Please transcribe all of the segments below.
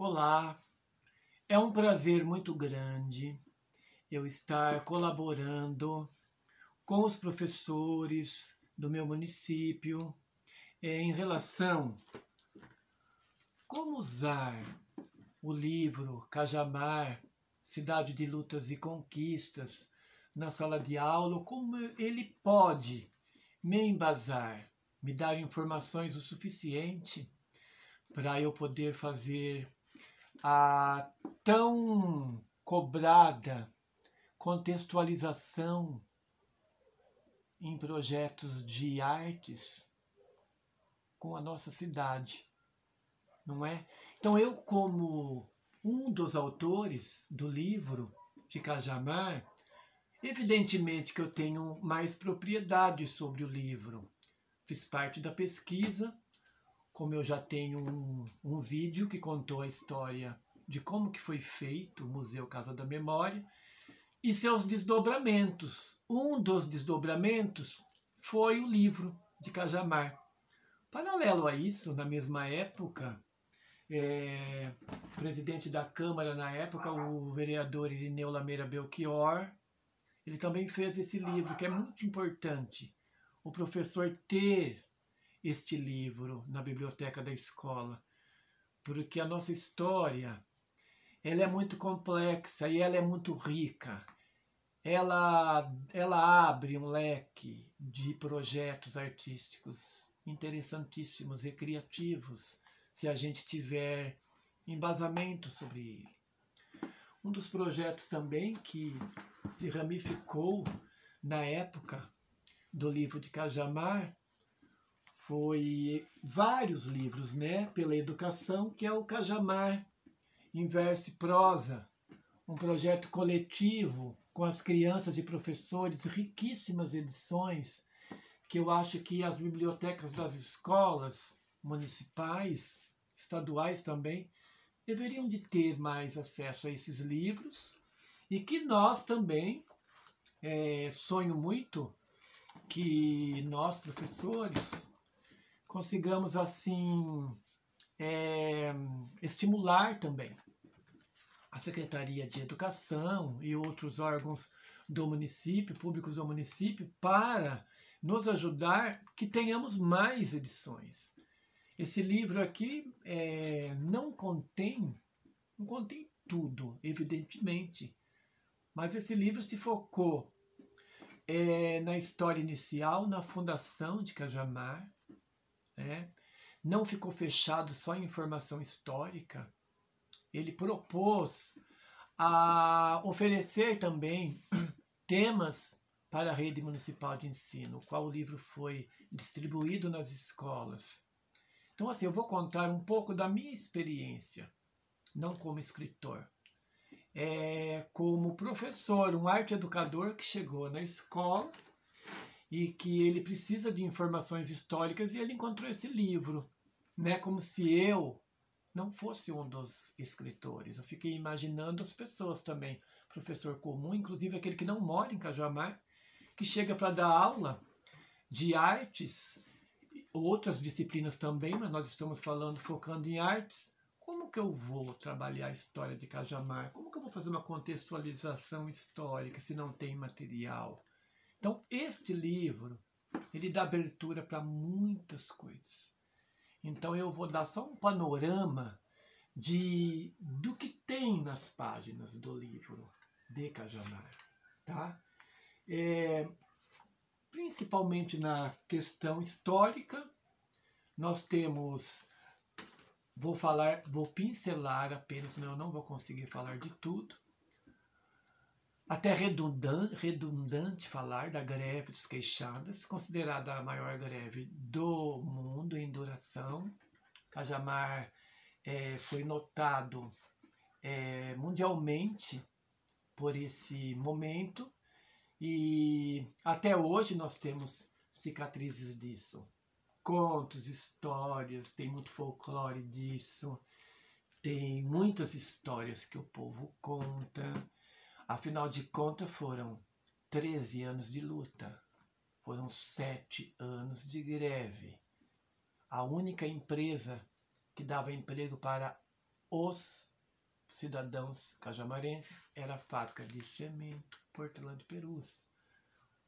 Olá, é um prazer muito grande eu estar colaborando com os professores do meu município em relação a como usar o livro Cajamar, Cidade de Lutas e Conquistas, na sala de aula, como ele pode me embasar, me dar informações o suficiente para eu poder fazer a tão cobrada contextualização em projetos de artes com a nossa cidade, não é? Então eu, como um dos autores do livro de Cajamar, evidentemente que eu tenho mais propriedade sobre o livro. Fiz parte da pesquisa, como eu já tenho um vídeo que contou a história de como que foi feito o Museu Casa da Memória e seus desdobramentos. Um dos desdobramentos foi o livro de Cajamar. Paralelo a isso, na mesma época, o presidente da Câmara na época, o vereador Irineu Lameira Belchior, ele também fez esse livro, que é muito importante o professor ter este livro na biblioteca da escola, porque a nossa história ela é muito complexa e ela é muito rica. Ela abre um leque de projetos artísticos interessantíssimos e criativos, se a gente tiver embasamento sobre ele. Um dos projetos também que se ramificou na época do livro de Cajamar foi vários livros, né, pela educação, que é o Cajamar em verso e prosa, um projeto coletivo com as crianças e professores, riquíssimas edições, que eu acho que as bibliotecas das escolas municipais, estaduais também, deveriam de ter mais acesso a esses livros, e que nós também, sonho muito que nós, professores, consigamos assim estimular também a Secretaria de Educação e outros órgãos do município, públicos do município, para nos ajudar que tenhamos mais edições. Esse livro aqui não contém tudo, evidentemente, mas esse livro se focou na história inicial, na fundação de Cajamar, não ficou fechado só em informação histórica. Ele propôs a oferecer também temas para a rede municipal de ensino, o qual o livro foi distribuído nas escolas. Então, assim, eu vou contar um pouco da minha experiência, não como escritor, como professor, um arte-educador que chegou na escola e que ele precisa de informações históricas e ele encontrou esse livro, né, como se eu não fosse um dos escritores. Eu fiquei imaginando as pessoas também, professor comum, inclusive aquele que não mora em Cajamar, que chega para dar aula de artes, outras disciplinas também, mas nós estamos focando em artes. Como que eu vou trabalhar a história de Cajamar? Como que eu vou fazer uma contextualização histórica se não tem material? Então, este livro, ele dá abertura para muitas coisas. Então eu vou dar só um panorama do que tem nas páginas do livro de Cajamar, tá? Principalmente na questão histórica, nós temos, vou pincelar apenas, senão eu não vou conseguir falar de tudo. Até redundante falar da greve dos queixadas, considerada a maior greve do mundo em duração. Cajamar foi notado mundialmente por esse momento e até hoje nós temos cicatrizes disso. Contos, histórias, tem muito folclore disso, tem muitas histórias que o povo conta. Afinal de contas, foram 13 anos de luta, foram 7 anos de greve. A única empresa que dava emprego para os cidadãos cajamarenses era a fábrica de cimento Portland Perus.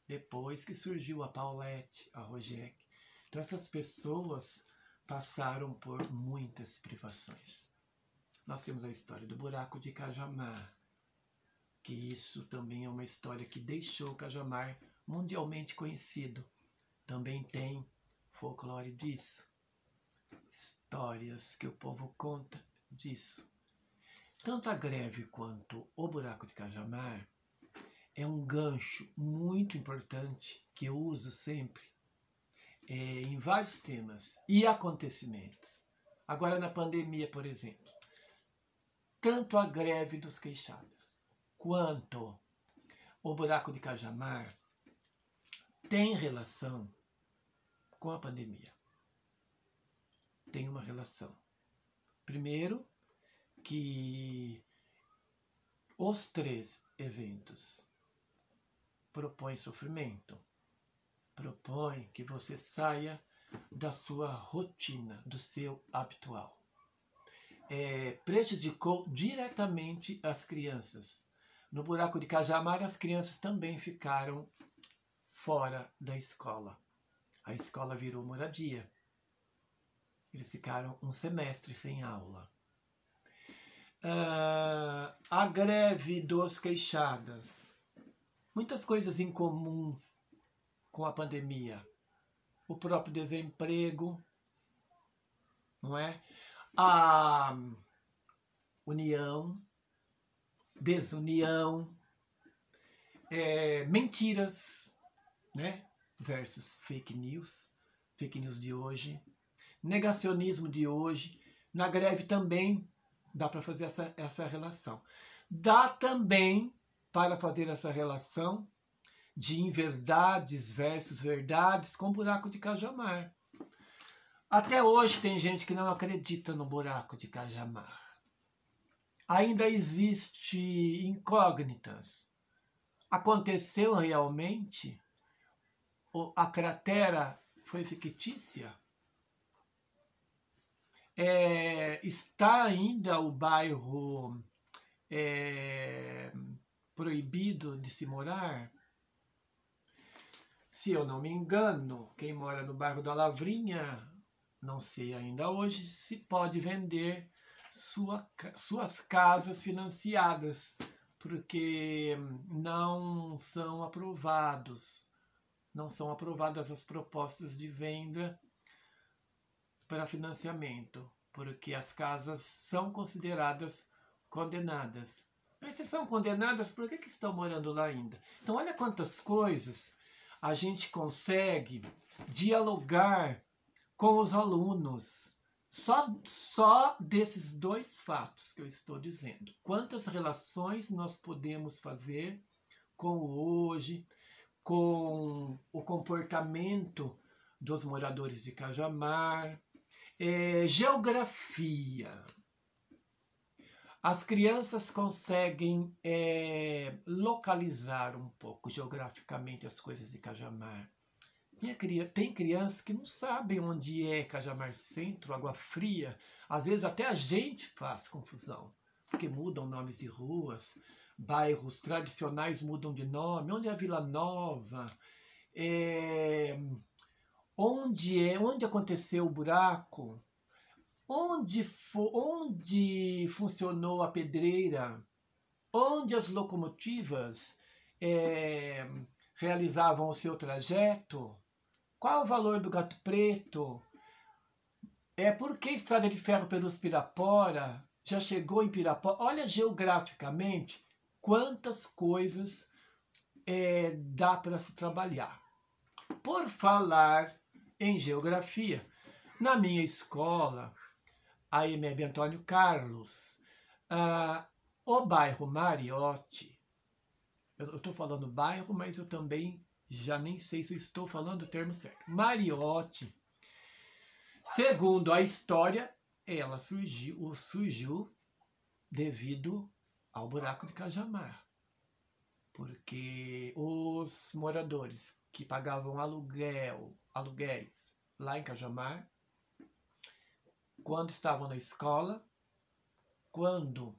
Depois que surgiu a Paulette, a Rojec. Então essas pessoas passaram por muitas privações. Nós temos a história do buraco de Cajamar, que isso também é uma história que deixou o Cajamar mundialmente conhecido. Também tem folclore disso, histórias que o povo conta disso. Tanto a greve quanto o buraco de Cajamar é um gancho muito importante que eu uso sempre em vários temas e acontecimentos. Agora na pandemia, por exemplo, tanto a greve dos queixadas quanto o buraco de Cajamar tem relação com a pandemia. Tem uma relação. Primeiro, que os três eventos propõem sofrimento, propõem que você saia da sua rotina, do seu habitual. Prejudicou diretamente as crianças. No buraco de Cajamar, as crianças também ficaram fora da escola. A escola virou moradia. Eles ficaram um semestre sem aula. A greve dos queixadas. Muitas coisas em comum com a pandemia. O próprio desemprego, não é? A união, desunião, mentiras, né? Versus fake news de hoje, negacionismo de hoje. Na greve também dá para fazer essa relação. Dá também para fazer essa relação de inverdades versus verdades com o buraco de Cajamar. Até hoje tem gente que não acredita no buraco de Cajamar. Ainda existe incógnitas. Aconteceu realmente? A cratera foi fictícia? Está ainda o bairro proibido de se morar? Se eu não me engano, quem mora no bairro da Lavrinha, não sei ainda hoje, se pode vender suas casas financiadas, porque não são aprovadas as propostas de venda para financiamento, porque as casas são consideradas condenadas. Mas se são condenadas, por que estão morando lá ainda? Então olha quantas coisas a gente consegue dialogar com os alunos. Só desses dois fatos que eu estou dizendo. Quantas relações nós podemos fazer com o hoje, com o comportamento dos moradores de Cajamar. Geografia. As crianças conseguem localizar um pouco geograficamente as coisas de Cajamar. Tem crianças que não sabem onde é Cajamar Centro, Água Fria. Às vezes até a gente faz confusão, porque mudam nomes de ruas, bairros tradicionais mudam de nome. Onde é a Vila Nova? Onde aconteceu o buraco? Onde funcionou a pedreira? Onde as locomotivas realizavam o seu trajeto? Qual o valor do Gato Preto? Por que Estrada de Ferro pelos Pirapora? Já chegou em Pirapora? Olha geograficamente quantas coisas dá para se trabalhar. Por falar em geografia, na minha escola, a EMEB Antônio Carlos, o bairro Mariotti, eu estou falando bairro, mas eu também já nem sei se estou falando o termo certo. Mariotti, segundo a história, ela surgiu devido ao buraco de Cajamar. Porque os moradores que pagavam aluguéis lá em Cajamar, quando estavam na escola, quando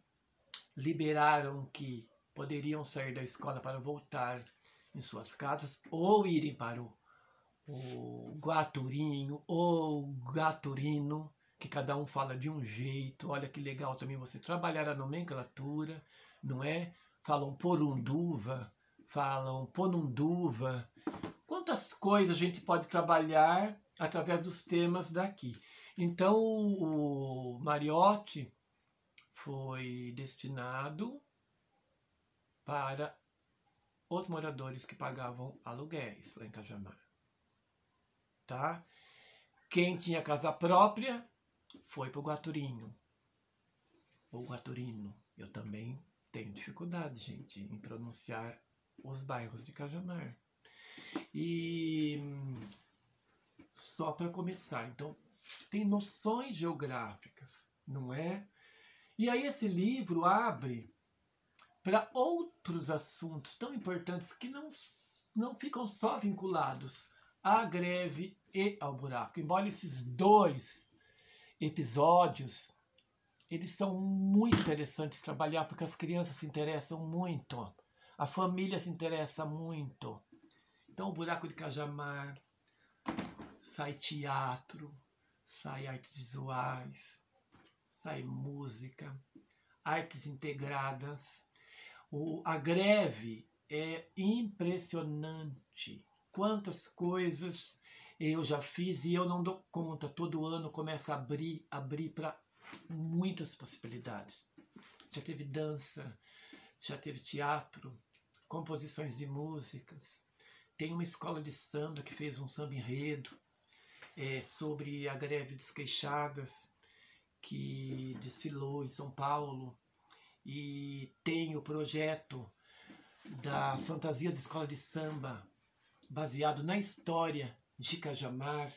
liberaram que poderiam sair da escola para voltar em suas casas ou irem para o Guaturinho ou Gaturino, que cada um fala de um jeito. Olha que legal também você trabalhar a nomenclatura, não é? Falam porunduva, falam ponunduva. Quantas coisas a gente pode trabalhar através dos temas daqui. Então, o Mariotti foi destinado para os moradores que pagavam aluguéis lá em Cajamar. Tá? Quem tinha casa própria foi para o Guaturinho. Ou Guaturino. Eu também tenho dificuldade, gente, em pronunciar os bairros de Cajamar. E só para começar, então, tem noções geográficas, não é? E aí esse livro abre para outros assuntos tão importantes que não ficam só vinculados à greve e ao buraco. Embora esses dois episódios, eles são muito interessantes de trabalhar, porque as crianças se interessam muito, a família se interessa muito. Então o Buraco de Cajamar, sai teatro, sai artes visuais, sai música, artes integradas. A greve é impressionante. Quantas coisas eu já fiz e eu não dou conta. Todo ano começa a abrir para muitas possibilidades. Já teve dança, já teve teatro, composições de músicas. Tem uma escola de samba que fez um samba enredo sobre a greve dos queixadas, que desfilou em São Paulo. E tem o projeto das fantasias de escola de samba, baseado na história de Cajamar.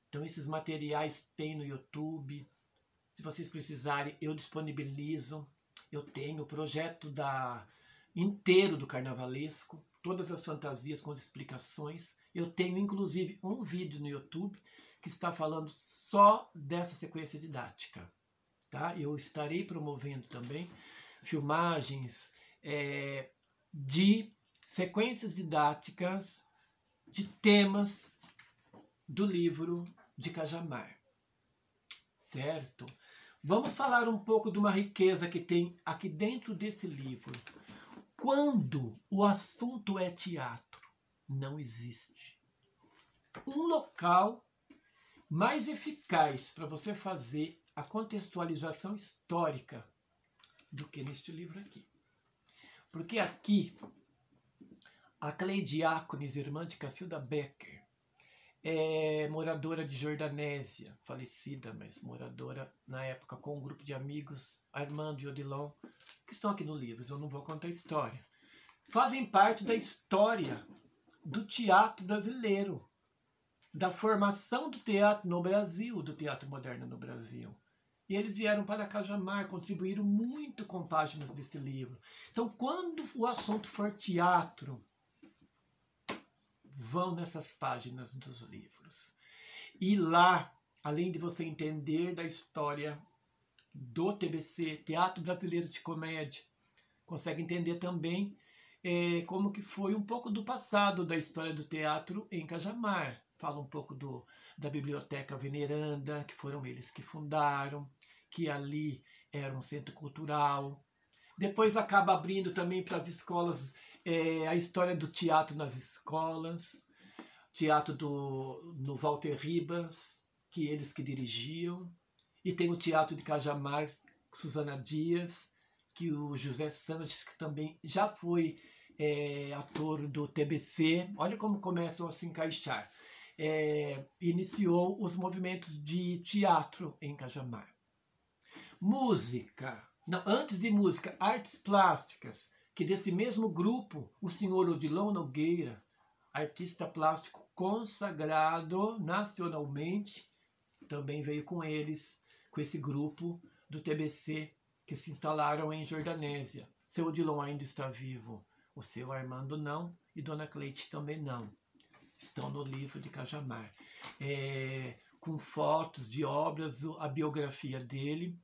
Então esses materiais tem no YouTube. Se vocês precisarem, eu disponibilizo. Eu tenho o projeto inteiro do carnavalesco, todas as fantasias com as explicações. Eu tenho inclusive um vídeo no YouTube que está falando só dessa sequência didática. Tá? Eu estarei promovendo também filmagens de sequências didáticas de temas do livro de Cajamar. Certo? Vamos falar um pouco de uma riqueza que tem aqui dentro desse livro. Quando o assunto é teatro, não existe um local mais eficaz para você fazer a contextualização histórica do que neste livro aqui. Porque aqui, a Cleidiáconis, irmã de Cacilda Becker, é moradora de Jordanésia, falecida, mas moradora na época com um grupo de amigos, Armando e Odilon, que estão aqui no livro, eu não vou contar a história. Fazem parte da história do teatro brasileiro, da formação do teatro no Brasil, do teatro moderno no Brasil. E eles vieram para Cajamar, contribuíram muito com páginas desse livro. Então, quando o assunto for teatro, vão nessas páginas dos livros. E lá, além de você entender da história do TBC, Teatro Brasileiro de Comédia, consegue entender também como que foi um pouco do passado da história do teatro em Cajamar. Fala um pouco da Biblioteca Veneranda, que foram eles que fundaram, que ali era um centro cultural. Depois acaba abrindo também para as escolas a história do teatro nas escolas, teatro no Walter Ribas, que eles que dirigiam, e tem o Teatro de Cajamar, Susana Dias, que o José Sanches, que também já foi ator do TBC, olha como começam a se encaixar, iniciou os movimentos de teatro em Cajamar. Música, não, antes de música, artes plásticas, que desse mesmo grupo, o senhor Odilon Nogueira, artista plástico consagrado nacionalmente, também veio com eles, com esse grupo do TBC, que se instalaram em Jordanésia. Seu Odilon ainda está vivo, o seu Armando não, e Dona Cleide também não. Estão no livro de Cajamar. Com fotos de obras, a biografia dele.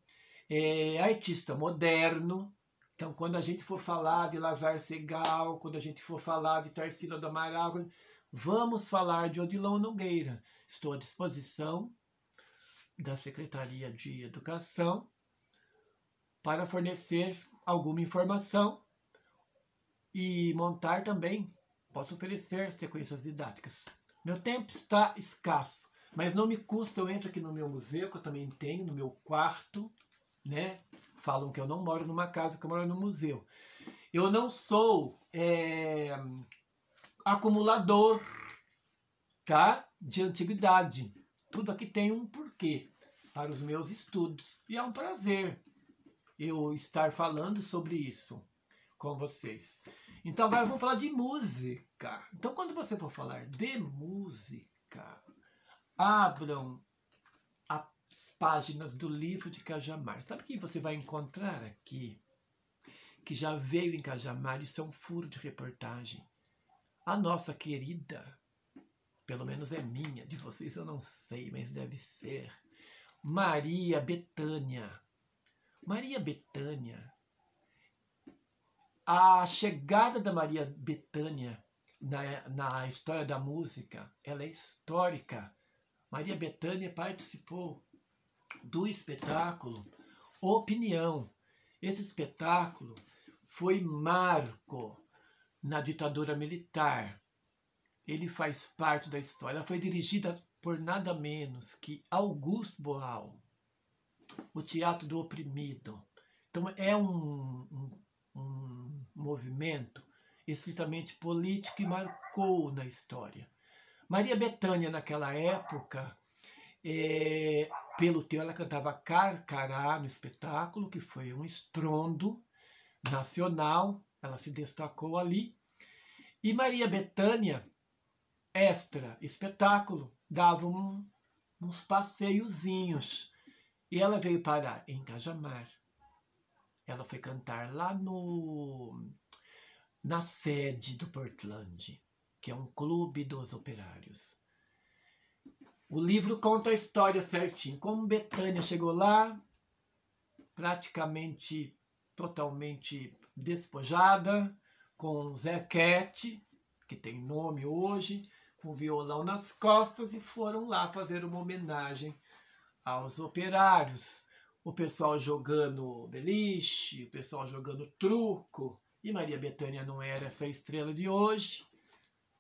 artista moderno. Então, quando a gente for falar de Lazar Segal, quando a gente for falar de Tarsila do Amaral, vamos falar de Odilon Nogueira. Estou à disposição da Secretaria de Educação para fornecer alguma informação e montar também, posso oferecer sequências didáticas. Meu tempo está escasso, mas não me custa, eu entro aqui no meu museu, que eu também tenho, no meu quarto, né? Falam que eu não moro numa casa, que eu moro no museu. Eu não sou acumulador, tá? De antiguidade. Tudo aqui tem um porquê para os meus estudos. E é um prazer eu estar falando sobre isso com vocês. Então agora vamos falar de música. Então quando você for falar de música, abram as páginas do livro de Cajamar. Sabe o que você vai encontrar aqui? Que já veio em Cajamar, isso é um furo de reportagem. A nossa querida, pelo menos é minha, de vocês eu não sei, mas deve ser, Maria Bethânia. Maria Bethânia, a chegada da Maria Bethânia na história da música, ela é histórica. Maria Bethânia participou do espetáculo Opinião. Esse espetáculo foi marco na ditadura militar. Ele faz parte da história. Ela foi dirigida por nada menos que Augusto Boal, o Teatro do Oprimido. Então é um movimento estritamente político e marcou na história. Maria Bethânia, naquela época, pelo teu, ela cantava Carcará no espetáculo, que foi um estrondo nacional, ela se destacou ali. E Maria Bethânia, extra espetáculo, dava uns passeiozinhos. E ela veio parar em Cajamar. Ela foi cantar lá na sede do Portland, que é um clube dos operários. O livro conta a história certinho. Como Bethânia chegou lá, praticamente totalmente despojada, com Zé Quete, que tem nome hoje, com violão nas costas, e foram lá fazer uma homenagem aos operários. O pessoal jogando beliche, o pessoal jogando truco. E Maria Bethânia não era essa estrela de hoje.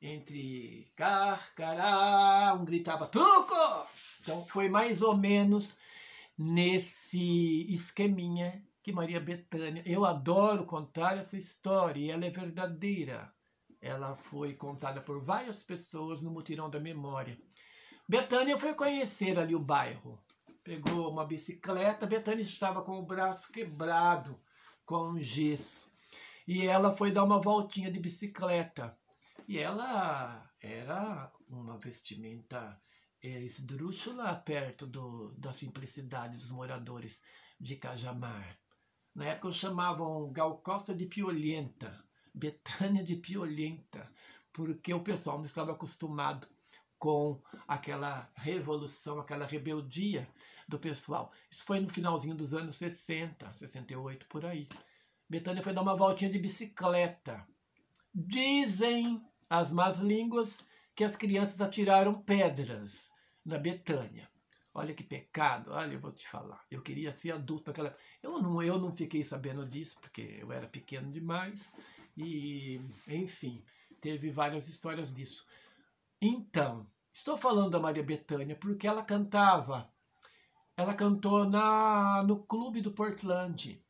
Entre Carcará, um gritava truco! Então foi mais ou menos nesse esqueminha que Maria Bethânia... Eu adoro contar essa história e ela é verdadeira. Ela foi contada por várias pessoas no Mutirão da Memória. Bethânia foi conhecer ali o bairro. Pegou uma bicicleta, Bethânia estava com o braço quebrado, com um gesso. E ela foi dar uma voltinha de bicicleta. E ela era uma vestimenta esdrúxula perto da simplicidade dos moradores de Cajamar. Na época chamavam Gal Costa de piolenta, Bethânia de piolenta, porque o pessoal não estava acostumado com aquela revolução, aquela rebeldia do pessoal. Isso foi no finalzinho dos anos 60, 68, por aí. Bethânia foi dar uma voltinha de bicicleta. Dizem as más línguas que as crianças atiraram pedras na Bethânia. Olha que pecado, olha, eu vou te falar. Eu queria ser adulto naquela época. Eu não fiquei sabendo disso, porque eu era pequeno demais. E, enfim, teve várias histórias disso. Então, estou falando da Maria Bethânia porque ela cantava. Ela cantou no Clube do Portland.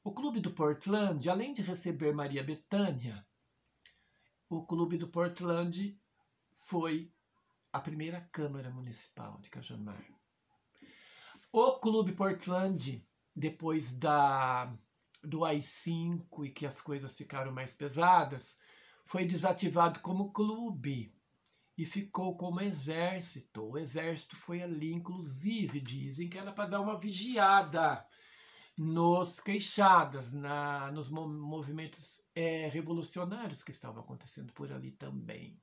O Clube do Portland, além de receber Maria Bethânia, o Clube do Portland foi a primeira Câmara Municipal de Cajamar. O Clube Portland, depois do AI-5 e que as coisas ficaram mais pesadas, foi desativado como clube e ficou como exército. O exército foi ali, inclusive, dizem que era para dar uma vigiada nos queixadas, nos movimentos revolucionários que estavam acontecendo por ali também.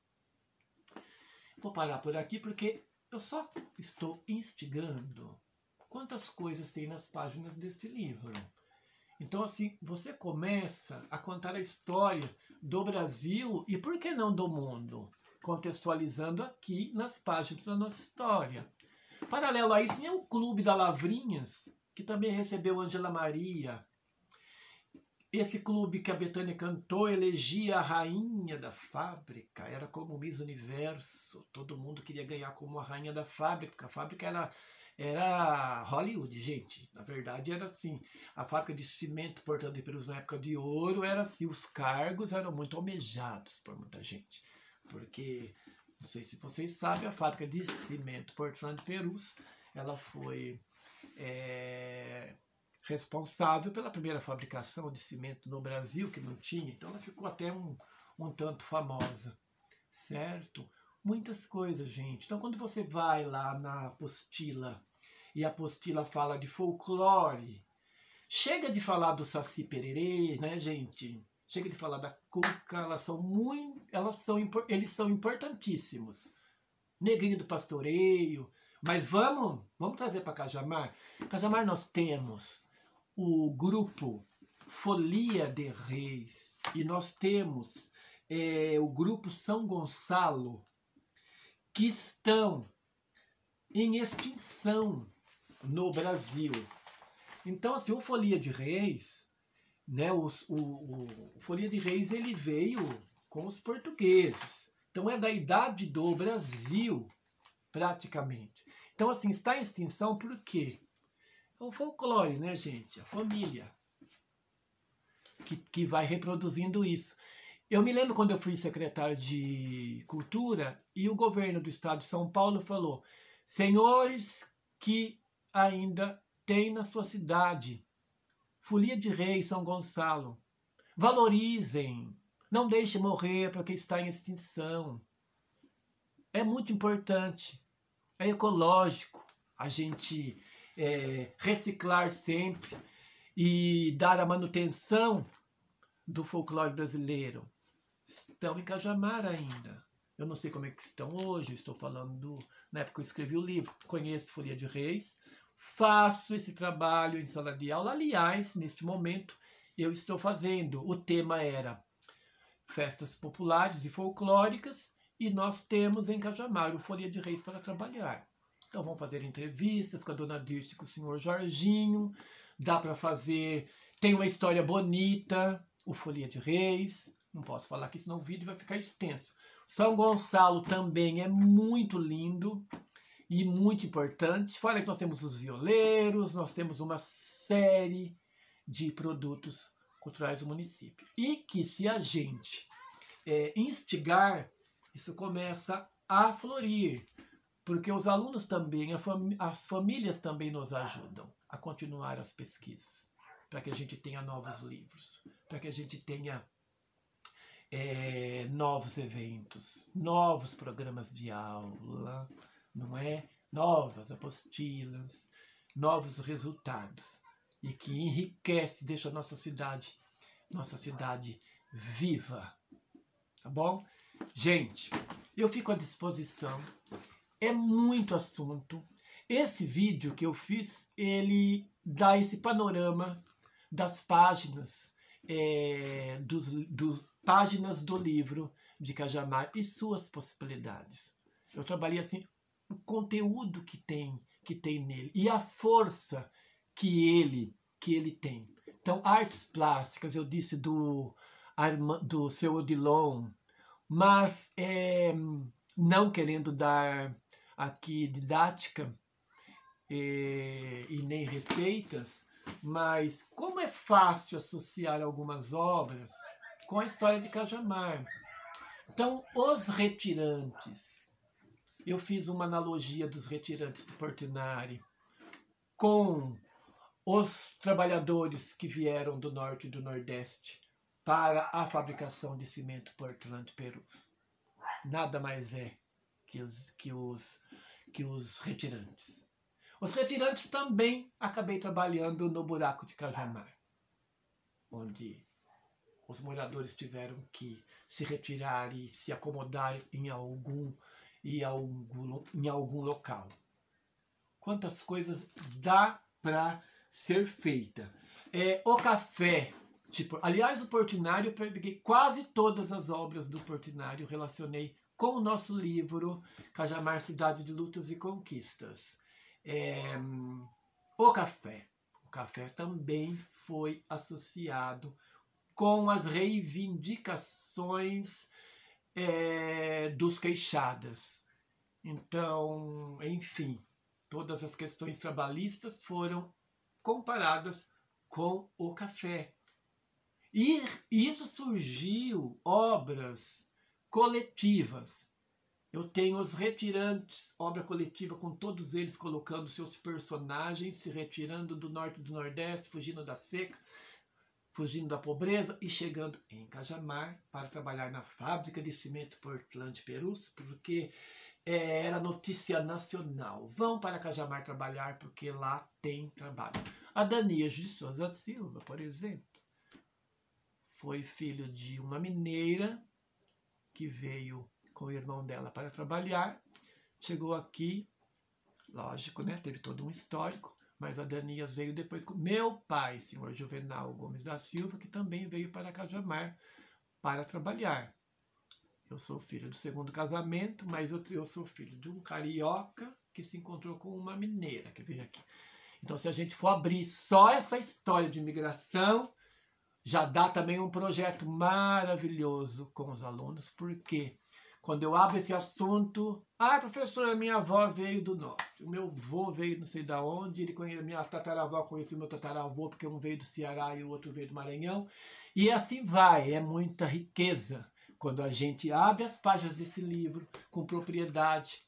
Vou parar por aqui porque eu só estou instigando Quantas coisas tem nas páginas deste livro? Então, assim, você começa a contar a história do Brasil e, por que não, do mundo, contextualizando aqui nas páginas da nossa história. Paralelo a isso, tem o Clube da Lavrinhas, que também recebeu Ângela Maria. Esse clube que a Bethânia cantou elegia a rainha da fábrica, era como Miss Universo, todo mundo queria ganhar como a rainha da fábrica, porque a fábrica era Hollywood, gente. Na verdade era assim, a fábrica de cimento Portland de Perus na época de ouro era assim, os cargos eram muito almejados por muita gente, porque, não sei se vocês sabem, a fábrica de cimento Portland de Perus, ela foi responsável pela primeira fabricação de cimento no Brasil, que não tinha, então ela ficou até um tanto famosa, certo? Muitas coisas, gente. Então, quando você vai lá na apostila, e a apostila fala de folclore, chega de falar do Saci Pererê, né, gente? Chega de falar da Cuca, eles são importantíssimos. Negrinho do Pastoreio, mas vamos trazer para Cajamar. Cajamar nós temos o grupo Folia de Reis e nós temos o grupo São Gonçalo, que estão em extinção no Brasil. Então, assim, o Folia de Reis, né, o Folia de Reis, ele veio com os portugueses. Então, é da idade do Brasil, praticamente. Então, assim, está em extinção por quê? É o folclore, né, gente? A família que vai reproduzindo isso. Eu me lembro quando eu fui secretário de Cultura e o governo do estado de São Paulo falou: senhores que ainda tem na sua cidade Folia de Reis, São Gonçalo, valorizem, não deixe morrer porque está em extinção. É muito importante, é ecológico a gente reciclar sempre e dar a manutenção do folclore brasileiro. Estão em Cajamar ainda. Eu não sei como é que estão hoje, eu estou falando na época que eu escrevi o livro, conheço Folia de Reis, faço esse trabalho em sala de aula. Aliás, neste momento, eu estou fazendo, o tema era festas populares e folclóricas, e nós temos em Cajamar o Folia de Reis para trabalhar. Então vamos fazer entrevistas com a dona Dirce e com o senhor Jorginho, dá para fazer, tem uma história bonita, o Folia de Reis, não posso falar aqui, senão o vídeo vai ficar extenso. São Gonçalo também é muito lindo e muito importante. Fora que nós temos os violeiros, nós temos uma série de produtos culturais do município. E que se a gente instigar, isso começa a florir, porque os alunos também, as famílias também nos ajudam a continuar as pesquisas, para que a gente tenha novos livros, para que a gente tenha novos eventos, novos programas de aula, não é? Novas apostilas, novos resultados, e que enriquece, deixa a nossa cidade viva, tá bom? Gente, eu fico à disposição, é muito assunto. Esse vídeo que eu fiz, ele dá esse panorama das páginas, páginas do livro de Cajamar e suas possibilidades. Eu trabalhei assim, o conteúdo que tem nele e a força que ele tem. Então, artes plásticas, eu disse do seu Odilon, mas não querendo dar aqui didática e nem receitas, mas como é fácil associar algumas obras com a história de Cajamar. Então, os retirantes, eu fiz uma analogia dos retirantes do Portinari com os trabalhadores que vieram do norte e do nordeste para a fabricação de cimento Portland Perus. Nada mais é que os retirantes. Os retirantes também acabei trabalhando no buraco de Cajamar, onde os moradores tiveram que se retirar e se acomodar em algum local. quantas coisas dá para ser feita. O café, tipo, aliás, o Portinari, eu peguei quase todas as obras do Portinari, eu relacionei com o nosso livro Cajamar, Cidade de Lutas e Conquistas. O café também foi associado com as reivindicações dos queixadas. Então, enfim, todas as questões trabalhistas foram comparadas com o café. E isso surgiu obras coletivas. Eu tenho Os Retirantes, obra coletiva com todos eles colocando seus personagens, se retirando do norte e do nordeste, fugindo da seca, fugindo da pobreza e chegando em Cajamar para trabalhar na fábrica de cimento Portland Perus, porque era notícia nacional. Vão para Cajamar trabalhar porque lá tem trabalho. Adanias de Souza Silva, por exemplo, foi filho de uma mineira que veio com o irmão dela para trabalhar. Chegou aqui, lógico, né? Teve todo um histórico, mas Adanias veio depois com meu pai, senhor Juvenal Gomes da Silva, que também veio para Cajamar para trabalhar. Eu sou filho do segundo casamento, mas eu sou filho de um carioca que se encontrou com uma mineira que veio aqui. Então, se a gente for abrir só essa história de imigração, já dá também um projeto maravilhoso com os alunos, porque quando eu abro esse assunto, professora, minha avó veio do norte, o meu avô veio não sei de onde, minha tataravó conheceu meu tataravô, porque um veio do Ceará e o outro veio do Maranhão, e assim vai, é muita riqueza. Quando a gente abre as páginas desse livro com propriedade,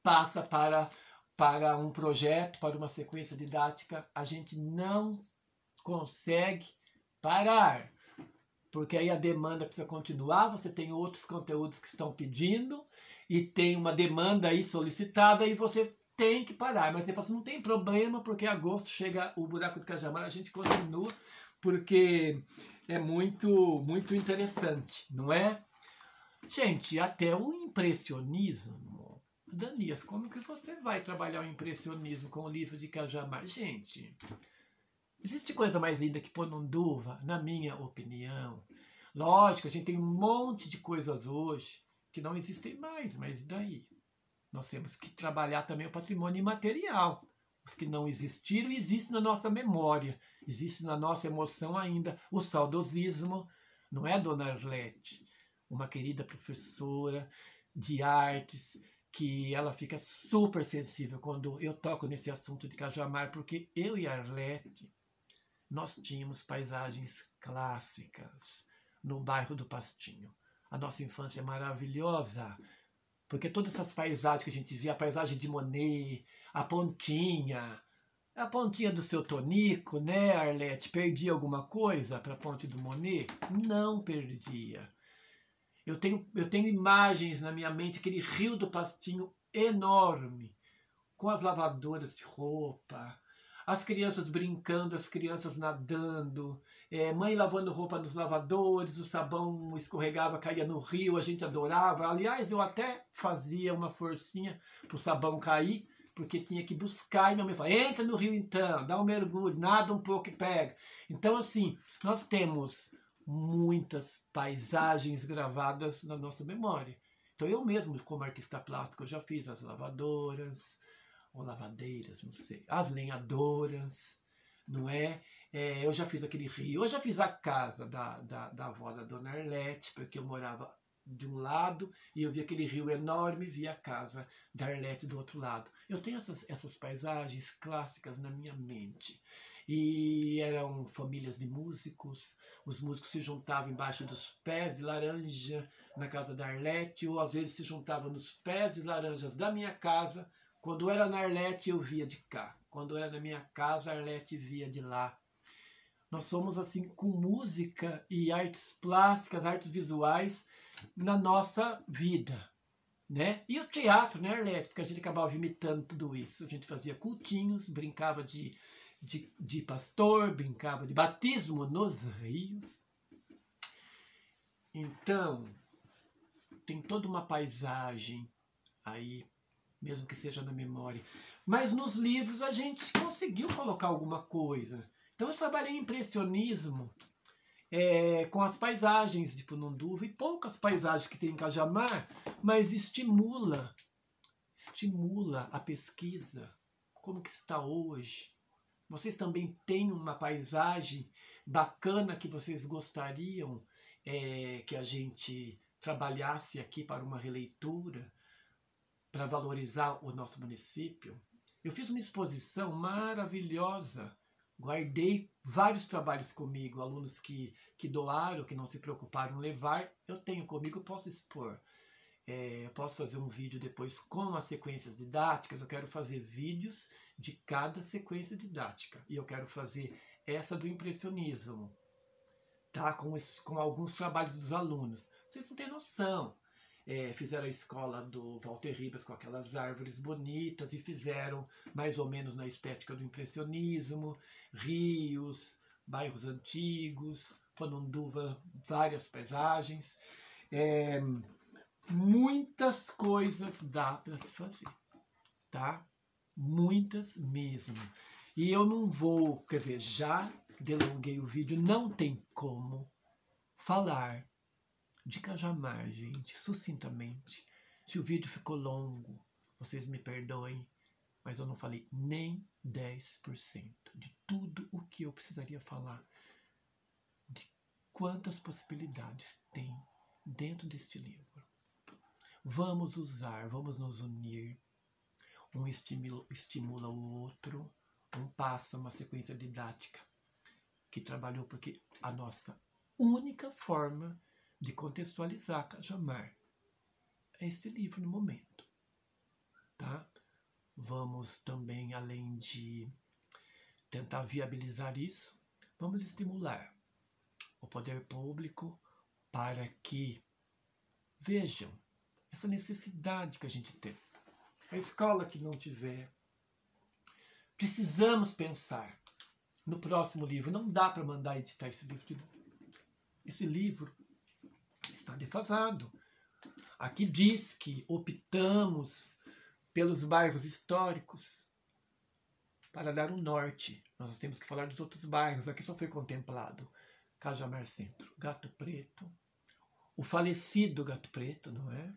passa para um projeto, para uma sequência didática, a gente não consegue parar, porque aí a demanda precisa continuar, você tem outros conteúdos que estão pedindo, e tem uma demanda aí solicitada, e você tem que parar. Mas você fala assim, não tem problema, porque agosto chega o Buraco do Cajamar, a gente continua, porque é muito, muito interessante, não é? Gente, até o impressionismo. Danias, como que você vai trabalhar o impressionismo com o livro de Cajamar? Gente, existe coisa mais linda que Ponunduva, na minha opinião. Lógico, a gente tem um monte de coisas hoje que não existem mais, mas e daí? Nós temos que trabalhar também o patrimônio imaterial. Os que não existiram, existem na nossa memória, existe na nossa emoção ainda. O saudosismo, não é, dona Arlete? Uma querida professora de artes, que ela fica super sensível quando eu toco nesse assunto de Cajamar, porque eu e a Arlete, nós tínhamos paisagens clássicas no bairro do Pastinho. A nossa infância é maravilhosa, porque todas essas paisagens que a gente via, a paisagem de Monet, a pontinha do seu Tonico, né, Arlete? Perdia alguma coisa para a ponte do Monet? Não perdia. Eu tenho imagens na minha mente, aquele rio do Pastinho enorme, com as lavadoras de roupa, as crianças brincando, as crianças nadando, mãe lavando roupa nos lavadores, o sabão escorregava, caía no rio, a gente adorava. Aliás, eu até fazia uma forcinha para o sabão cair, porque tinha que buscar, e minha mãe falava, entra no rio então, dá um mergulho, nada um pouco e pega. Então, assim, nós temos muitas paisagens gravadas na nossa memória. Então, eu mesmo, como artista plástico, eu já fiz as lavadoras, ou lavadeiras, não sei, as lenhadoras, não é? Eu já fiz aquele rio, eu já fiz a casa da avó da dona Arlete, porque eu morava de um lado e eu via aquele rio enorme, via a casa da Arlete do outro lado. Eu tenho essas paisagens clássicas na minha mente. E eram famílias de músicos, os músicos se juntavam embaixo dos pés de laranja na casa da Arlete, ou às vezes se juntavam nos pés de laranjas da minha casa. Quando era na Arlete, eu via de cá. Quando era na minha casa, a Arlete via de lá. Nós somos assim com música e artes plásticas, artes visuais na nossa vida, né? E o teatro, né, Arlete? Porque a gente acabava imitando tudo isso. A gente fazia cultinhos, brincava de pastor, brincava de batismo nos rios. Então, tem toda uma paisagem aí, mesmo que seja na memória. Mas nos livros a gente conseguiu colocar alguma coisa. Então eu trabalhei em impressionismo com as paisagens de Pununduva e poucas paisagens que tem em Cajamar, mas estimula a pesquisa. Como que está hoje? Vocês também têm uma paisagem bacana que vocês gostariam que a gente trabalhasse aqui para uma releitura, para valorizar o nosso município? Eu fiz uma exposição maravilhosa, guardei vários trabalhos comigo, alunos que doaram, que não se preocuparam em levar, eu tenho comigo, eu posso expor. Eu posso fazer um vídeo depois com as sequências didáticas, eu quero fazer vídeos de cada sequência didática. E eu quero fazer essa do impressionismo, tá? Com alguns trabalhos dos alunos. Vocês não têm noção. Fizeram a escola do Walter Ribas com aquelas árvores bonitas e fizeram mais ou menos na estética do impressionismo, rios, bairros antigos, Pununduva, várias paisagens. Muitas coisas dá para se fazer, tá? Muitas mesmo. E eu não vou, quer dizer, já delonguei o vídeo, não tem como falar de Cajamar, gente, sucintamente. Se o vídeo ficou longo, vocês me perdoem, mas eu não falei nem 10% de tudo o que eu precisaria falar, de quantas possibilidades tem dentro deste livro. Vamos usar, vamos nos unir. Um estimula o outro, um passa uma sequência didática que trabalhou, porque a nossa única forma de contextualizar Cajamar é este livro no momento, tá? Vamos também, além de tentar viabilizar isso, vamos estimular o poder público para que vejam essa necessidade que a gente tem. A escola que não tiver, precisamos pensar no próximo livro. Não dá para mandar editar esse livro de novo. Esse livro está defasado. Aqui diz que optamos pelos bairros históricos para dar um norte. Nós temos que falar dos outros bairros. Aqui só foi contemplado Cajamar Centro, Gato Preto, o falecido Gato Preto, não é?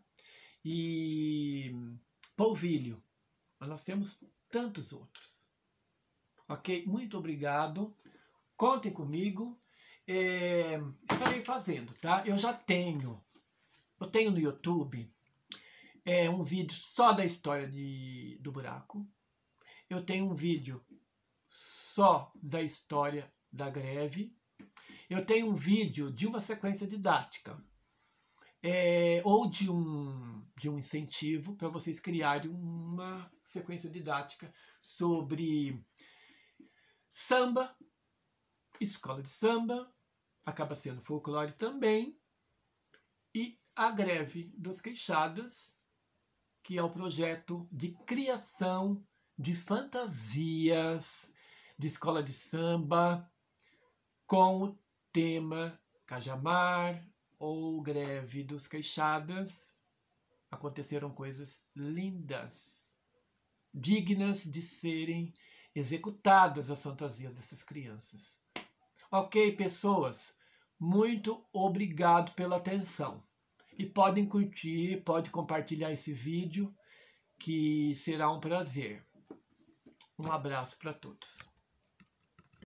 E Polvilho. Mas nós temos tantos outros. Ok? Muito obrigado. Contem comigo. Estarei fazendo, tá? Eu tenho no YouTube um vídeo só da história do buraco. Eu tenho um vídeo só da história da greve. Eu tenho um vídeo de uma sequência didática. Ou de um incentivo para vocês criarem uma sequência didática sobre samba, escola de samba, acaba sendo folclore também, e a greve dos queixadas, que é o projeto de criação de fantasias de escola de samba com o tema Cajamar, ou greve dos queixadas. Aconteceram coisas lindas, dignas de serem executadas as fantasias dessas crianças. Ok, pessoas? Muito obrigado pela atenção. E podem curtir, podem compartilhar esse vídeo, que será um prazer. Um abraço para todos.